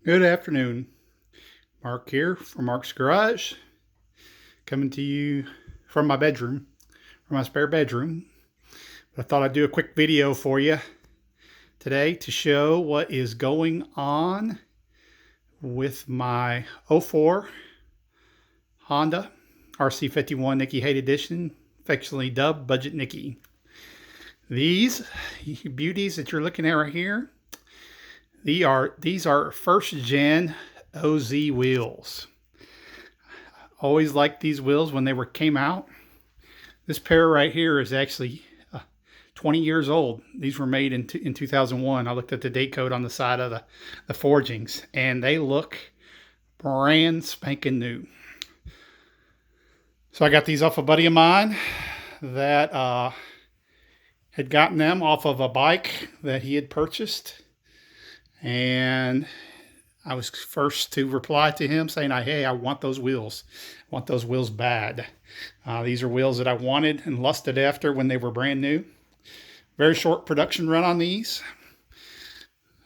Good afternoon. Mark here from Mark's Garage, coming to you from my bedroom, from my spare bedroom. But I thought I'd do a quick video for you today to show what is going on with my 04 Honda RC51 Nicky Hate Edition, affectionately dubbed Budget Nicky. These beauties that you're looking at right here, these are first gen OZ wheels. Always liked these wheels when they came out. This pair right here is actually 20 years old. These were made in 2001. I looked at the date code on the side of the forgings, and they look brand spanking new. So I got these off a buddy of mine that had gotten them off of a bike that he had purchased, and I was first to reply to him saying, hey, I want those wheels. I want those wheels bad. These are wheels that I wanted and lusted after when they were brand new. Very short production run on these.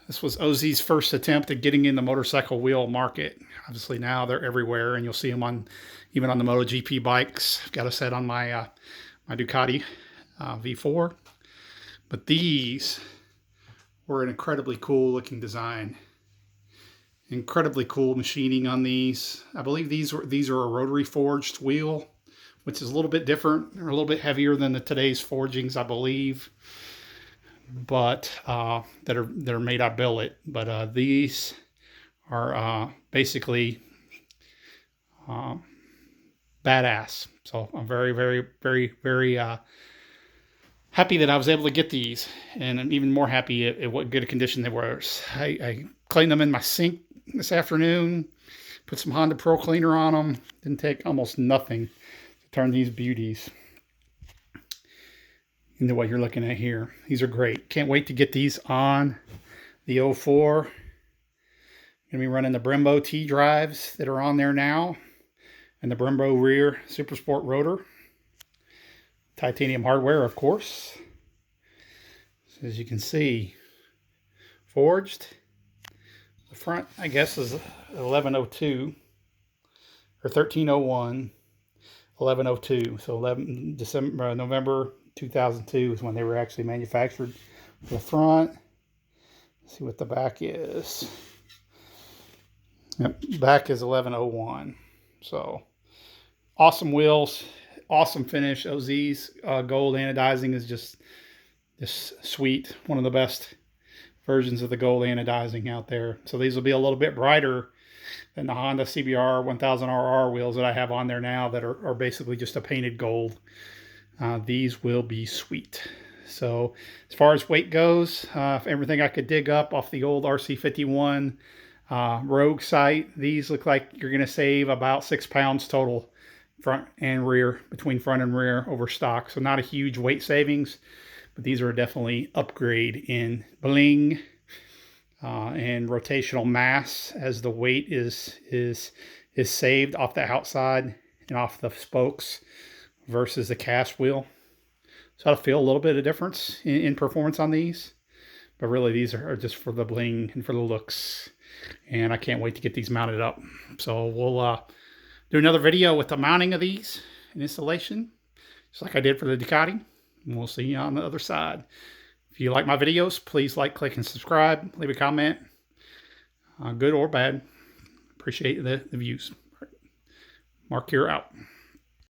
This was OZ's first attempt at getting in the motorcycle wheel market. Obviously now they're everywhere, and you'll see them even on the MotoGP bikes. I've got a set on my my Ducati V4. But these were an incredibly cool looking design. Incredibly cool machining on these. I believe these are a rotary forged wheel, which is a little bit different. They're a little bit heavier than today's forgings, I believe, but that are made out of billet. But these are basically badass. So I'm very, very, very, very happy that I was able to get these, and I'm even more happy at what good a condition they were. I cleaned them in my sink this afternoon, put some Honda Pro Cleaner on them. Didn't take almost nothing to turn these beauties into what you're looking at here. These are great. Can't wait to get these on the 04. Gonna be running the Brembo T drives that are on there now, and the Brembo rear Super Sport rotor. Titanium hardware, of course. So as you can see, forged. The front, I guess, is 1102 or 1301, 1102. So November 2002 is when they were actually manufactured. The front. Let's see what the back is. Yep, back is 1101. So awesome wheels. Awesome finish. OZ's gold anodizing is just sweet. One of the best versions of the gold anodizing out there. So these will be a little bit brighter than the Honda CBR1000RR wheels that I have on there now that are basically just a painted gold. These will be sweet. So as far as weight goes, everything I could dig up off the old RC51 Rogue site, these look like you're going to save about 6 pounds total, front and rear, between front and rear over stock. So not a huge weight savings, but these are definitely upgrade in bling and rotational mass, as the weight is saved off the outside and off the spokes versus the cast wheel. So I feel a little bit of difference in performance on these, but really these are just for the bling and for the looks, and I can't wait to get these mounted up. So we'll do another video with the mounting of these and installation, just like I did for the Ducati. And we'll see you on the other side. If you like my videos, please like, click, and subscribe. Leave a comment, good or bad. Appreciate the views. Mark here out.